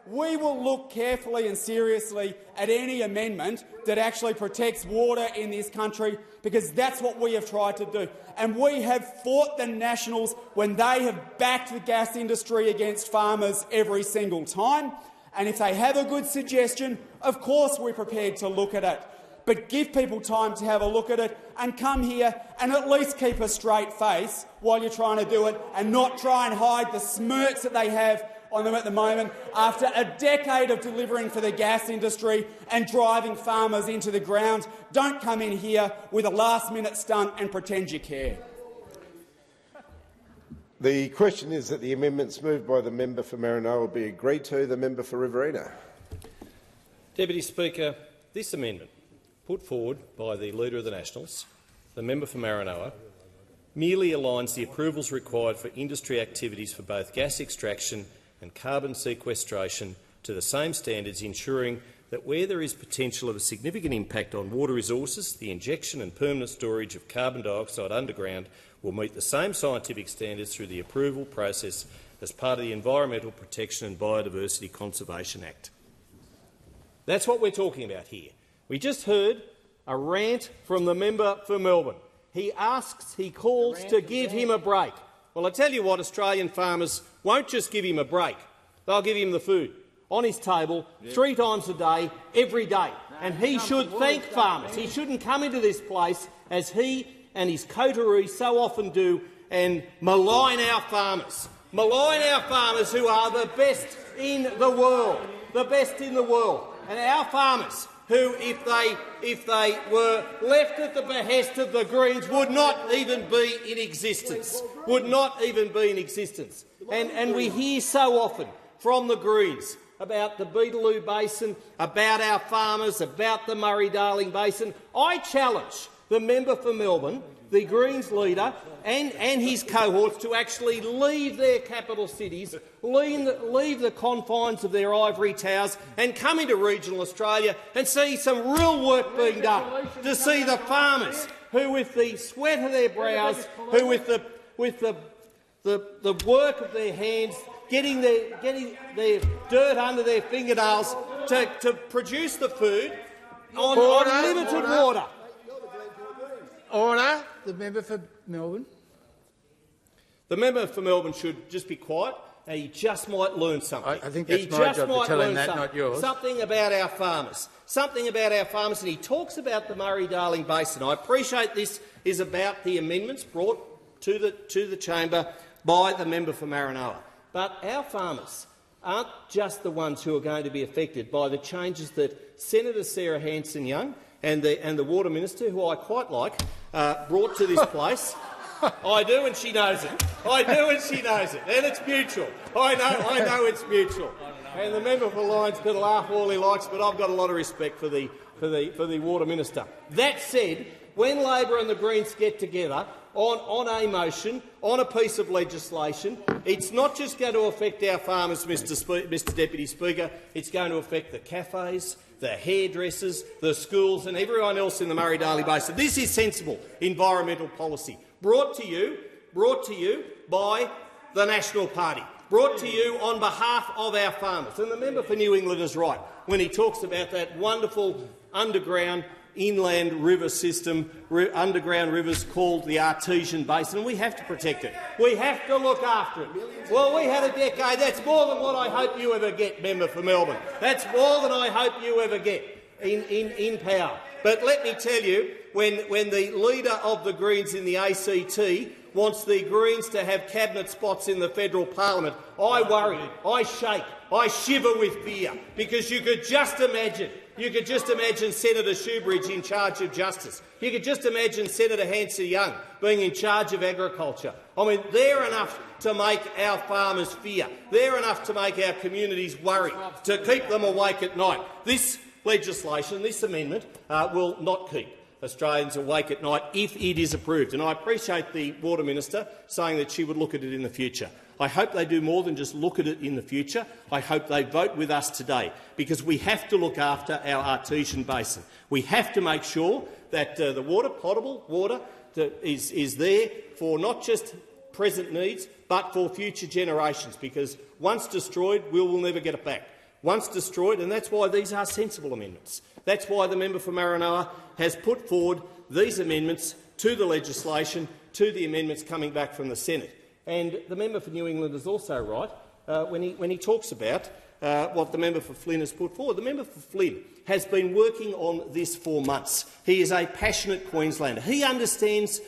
we will look carefully and seriously at any amendment that actually protects water in this country, because that's what we have tried to do. And we have fought the Nationals when they have backed the gas industry against farmers every single time. And if they have a good suggestion, of course we're prepared to look at it. But give people time to have a look at it and come here and at least keep a straight face while you're trying to do it, and not try and hide the smirks that they have on them at the moment after a decade of delivering for the gas industry and driving farmers into the ground. Don't come in here with a last-minute stunt and pretend you care. The question is that the amendments moved by the member for Maranoa be agreed to. The member for Riverina. Deputy Speaker, this amendment, put forward by the Leader of the Nationals, the member for Maranoa, merely aligns the approvals required for industry activities for both gas extraction and carbon sequestration to the same standards, ensuring that where there is potential of a significant impact on water resources, the injection and permanent storage of carbon dioxide underground will meet the same scientific standards through the approval process as part of the Environmental Protection and Biodiversity Conservation Act. That's what we're talking about here. We just heard a rant from the member for Melbourne. He calls to give him a break. Well, I tell you what, Australian farmers won't just give him a break. They'll give him the food on his table 3 times a day, every day. And he should thank farmers. He shouldn't come into this place, as he and his coterie so often do, and malign our farmers. Malign our farmers, who are the best in the world. The best in the world. And our farmers, who, if they were left at the behest of the Greens, would not even be in existence. Would not even be in existence. And we hear so often from the Greens about the Beetaloo Basin, about our farmers, about the Murray-Darling Basin. I challenge the member for Melbourne, the Greens leader, and his cohorts to actually leave their capital cities, leave the confines of their ivory towers and come into regional Australia and see some real work being done, to see the farmers who, with the sweat of their brows, who with the work of their hands, getting their dirt under their fingernails to produce the food on limited water. Order. The member for Melbourne. The member for Melbourne should just be quiet. He just might learn something. I think that's my job to tell him that, not yours. Something about our farmers. Something about our farmers. And he talks about the Murray-Darling Basin. I appreciate this is about the amendments brought to the chamber by the member for Maranoa. But our farmers aren't just the ones who are going to be affected by the changes that Senator Sarah Hanson-Young and the Water Minister, who I quite like, brought to this place. I do, and she knows it. I do, and she knows it. And it's mutual. I know it's mutual. And the member for Lyons can laugh all he likes, but I've got a lot of respect for the Water Minister. That said, when Labor and the Greens get together on a motion, on a piece of legislation, it's not just going to affect our farmers, Mr Deputy Speaker. It's going to affect the cafes, the hairdressers, the schools and everyone else in the Murray-Darling Basin. This is sensible environmental policy, brought to you by the National Party, brought to you on behalf of our farmers. And the member for New England is right when he talks about that wonderful underground inland river system, underground rivers called the Artesian Basin, and we have to protect it. We have to look after it. Well, we had a decade. That's more than what I hope you ever get, member for Melbourne. That's more than I hope you ever get in power. But let me tell you, when the leader of the Greens in the ACT wants the Greens to have cabinet spots in the federal parliament, I worry, I shake, I shiver with fear, because you could just imagine Senator Shoebridge in charge of justice. You could just imagine Senator Hanson-Young being in charge of agriculture. I mean, they're enough to make our farmers fear. They're enough to make our communities worry, to keep them awake at night. This legislation, this amendment, will not keep Australians awake at night if it is approved. And I appreciate the Water Minister saying that she would look at it in the future. I hope they do more than just look at it in the future. I hope they vote with us today, because we have to look after our artesian basin. We have to make sure that the water, potable water, is there for not just present needs but for future generations, because once destroyed, we will never get it back. Once destroyed, and that's why these are sensible amendments. That's why the member for Maranoa has put forward these amendments to the legislation, to the amendments coming back from the Senate. And the member for New England is also right when he talks about what the member for Flynn has put forward. The member for Flynn has been working on this for months. He is a passionate Queenslander. He understands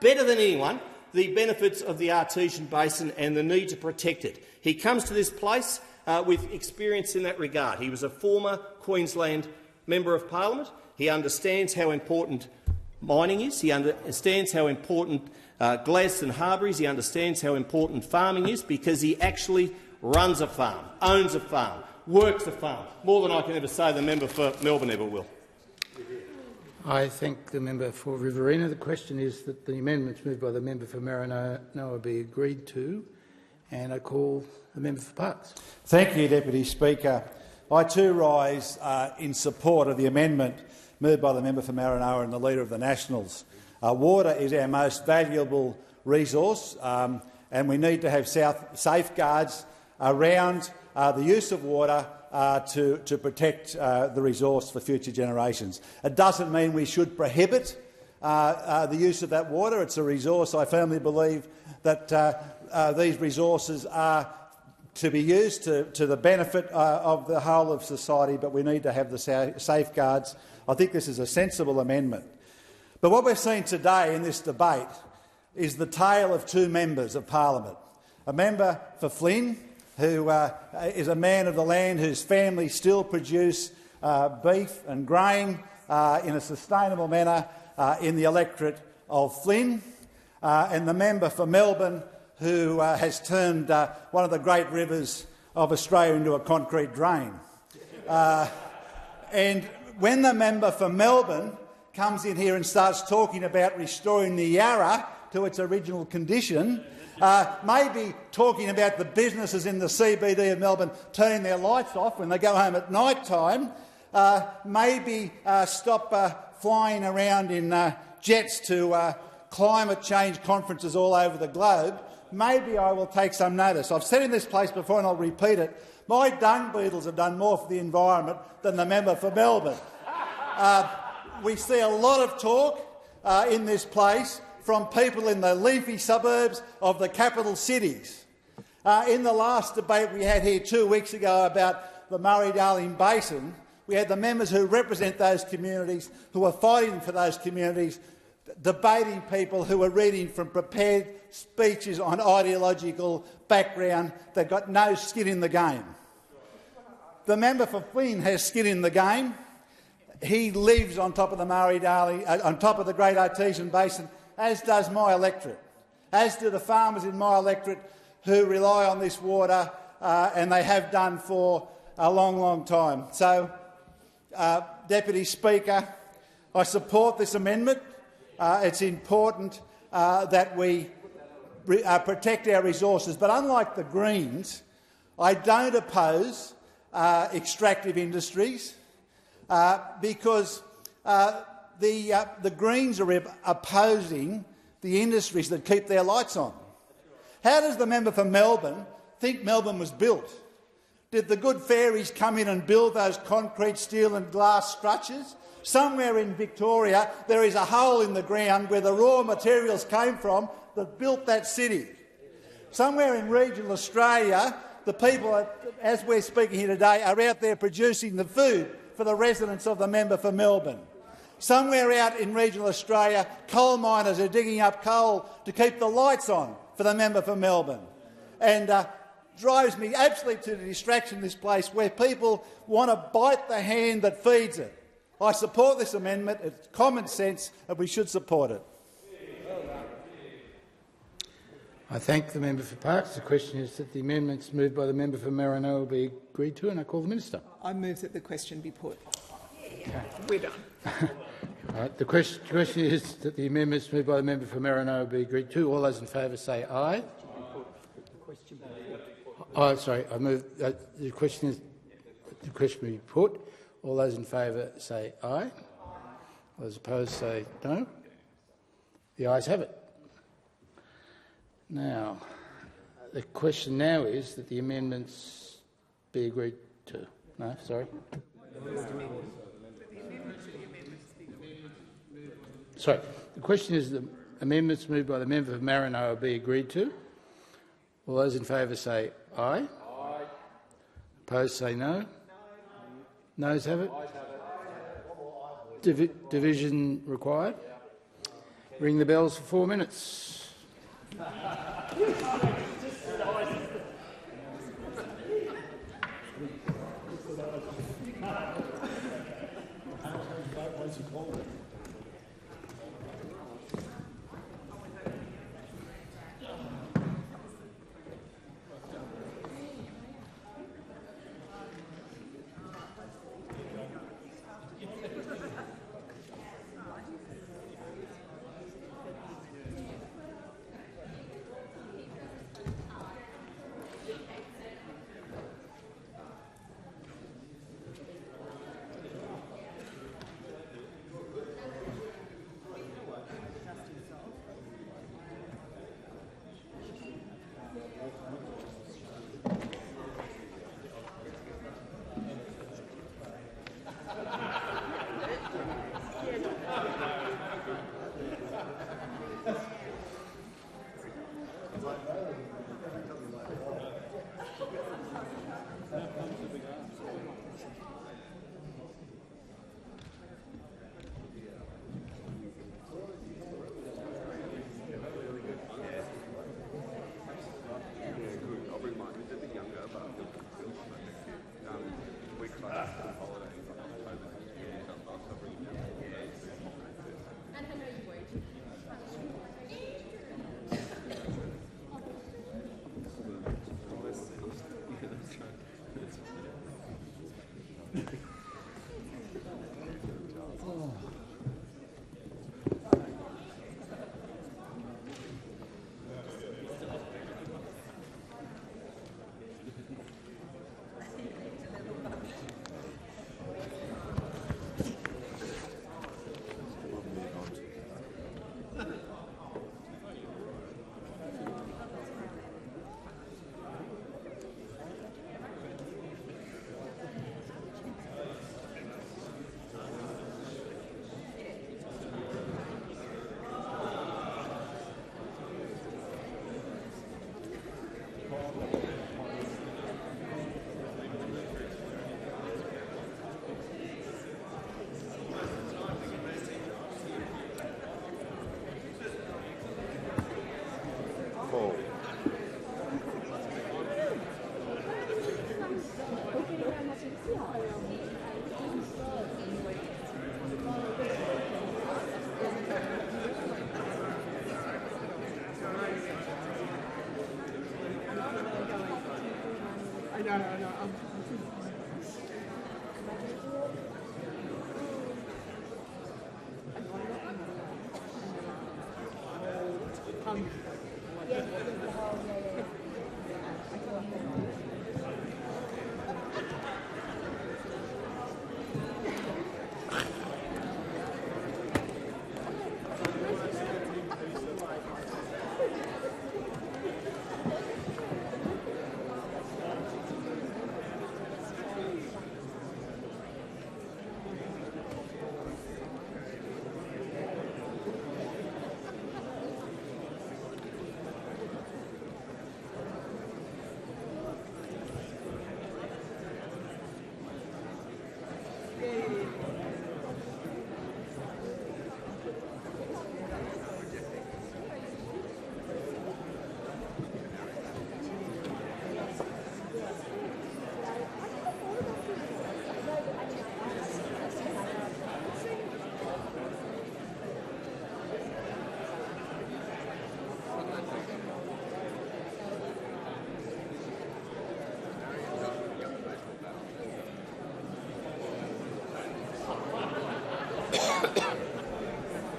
better than anyone the benefits of the artesian basin and the need to protect it. He comes to this place with experience in that regard. He was a former Queensland Member of Parliament. He understands how important mining is. He understands how important Gladstone Harbour is. He understands how important farming is, because he actually runs a farm, owns a farm, works a farm. More than I can ever say the member for Melbourne ever will. I thank the member for Riverina. The question is that the amendments moved by the member for Maranoa be agreed to, and I call the member for Parkes. Thank you, Deputy Speaker. I too rise in support of the amendment moved by the member for Maranoa and the Leader of the Nationals. Water is our most valuable resource, and we need to have safeguards around the use of water to protect the resource for future generations. It doesn't mean we should prohibit the use of that water. It's a resource. I firmly believe that these resources are to be used to the benefit of the whole of society, but we need to have the safeguards. I think this is a sensible amendment. But what we're seeing today in this debate is the tale of two members of parliament. A member for Flynn, who is a man of the land whose family still produce beef and grain in a sustainable manner in the electorate of Flynn, and the member for Melbourne, who has turned one of the great rivers of Australia into a concrete drain. And when the member for Melbourne comes in here and starts talking about restoring the Yarra to its original condition, maybe talking about the businesses in the CBD of Melbourne turning their lights off when they go home at night time, maybe stop flying around in jets to climate change conferences all over the globe, maybe I will take some notice. I've said in this place before and I'll repeat it, my dung beetles have done more for the environment than the member for Melbourne. We see a lot of talk in this place from people in the leafy suburbs of the capital cities. In the last debate we had here 2 weeks ago about the Murray-Darling Basin, we had the members who represent those communities, who are fighting for those communities, debating people who are reading from prepared speeches on ideological background that got no skin in the game. The member for Flynn has skin in the game. He lives on top of the Murray-Darling, on top of the Great Artesian Basin, as does my electorate, as do the farmers in my electorate who rely on this water, and they have done for a long, long time. So, Deputy Speaker, I support this amendment. It's important that we protect our resources, but unlike the Greens, I don't oppose extractive industries because the Greens are opposing the industries that keep their lights on. How does the member for Melbourne think Melbourne was built? Did the good fairies come in and build those concrete, steel and glass structures? Somewhere in Victoria there is a hole in the ground where the raw materials came from that built that city. Somewhere in regional Australia, the people, as we're speaking here today, are out there producing the food for the residents of the member for Melbourne. Somewhere out in regional Australia, coal miners are digging up coal to keep the lights on for the member for Melbourne. And drives me absolutely to the distraction in this place where people want to bite the hand that feeds it. I support this amendment. It's common sense and we should support it. I thank the member for Parkes. The question is that the amendments moved by the member for Maranoa be agreed to, and I call the minister. I move that the question be put. Okay. We're done. Right, the question is that the amendments moved by the member for Maranoa be agreed to. All those in favour say aye. Oh, sorry. I move. The question be put. All those in favour say aye. All those opposed say no. The ayes have it. Now, the question now is that the amendments be agreed to. No, sorry. Sorry. The question is the amendments moved by the member for Maranoa be agreed to. All those in favour say aye. Aye. Opposed say no. Noes have it. Division required. Ring the bells for 4 minutes.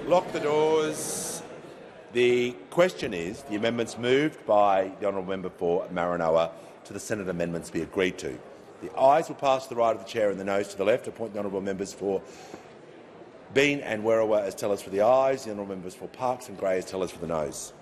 Lock the doors. The question is, the amendments moved by the honourable member for Maranoa to the Senate amendments be agreed to. The ayes will pass to the right of the chair and the noes to the left. Appoint the honourable members for Bean and Werriwa as tellers for the ayes, the honourable members for Parkes and Gray as tellers for the noes.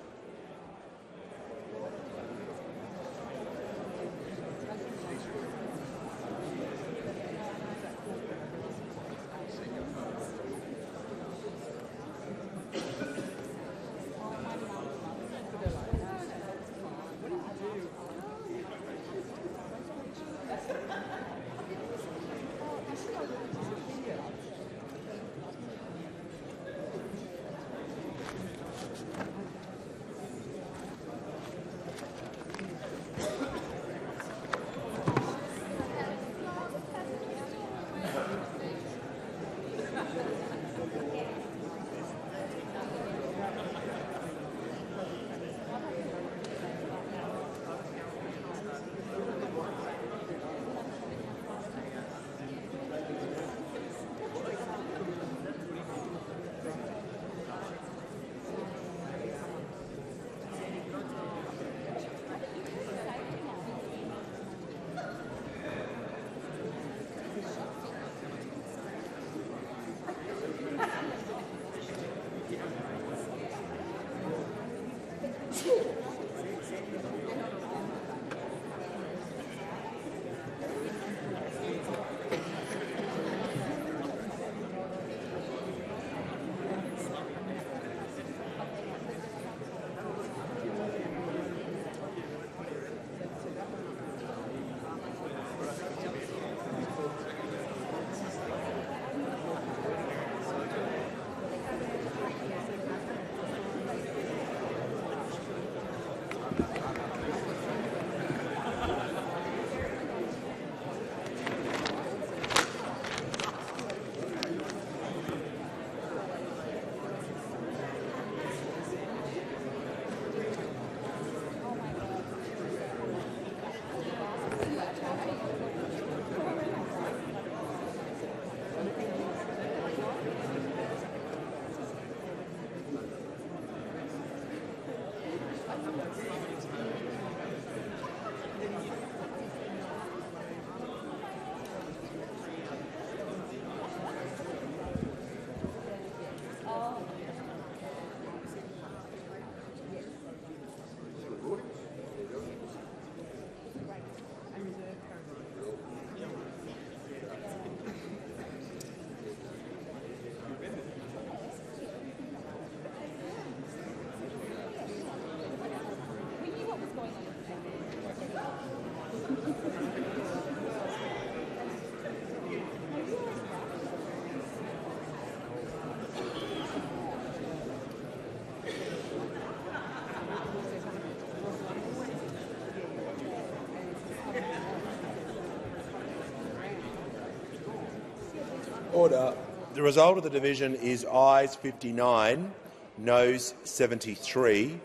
Order. The result of the division is ayes 59, noes 73.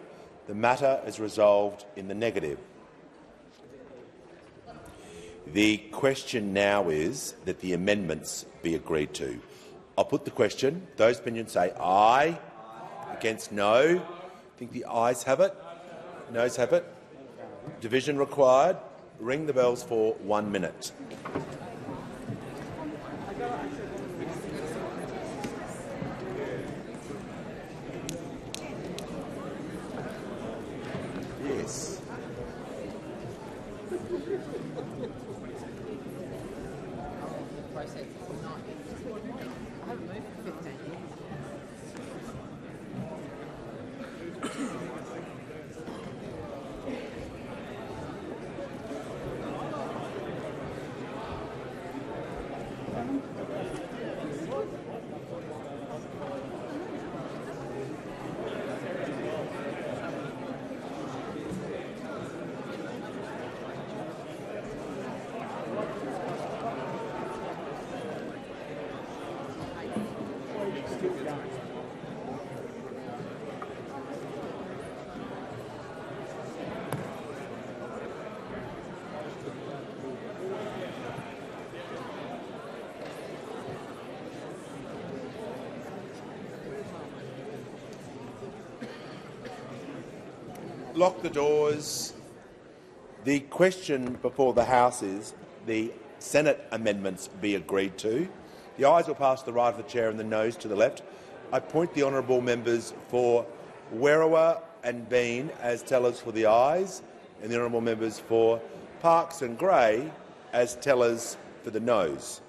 The matter is resolved in the negative. The question now is that the amendments be agreed to. I'll put the question. Those opinions say aye. Against no. I think the ayes have it. Noes have it. Division required. Ring the bells for 1 minute. Yes. Lock the doors. The question before the House is the Senate amendments be agreed to. The ayes will pass to the right of the chair and the noes to the left. I point the honourable members for Werriwa and Bean as tellers for the ayes, and the honourable members for Parkes and Gray as tellers for the noes.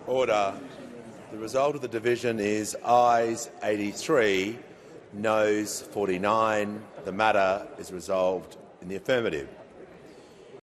Order. The result of the division is ayes 83, noes 49. The matter is resolved in the affirmative.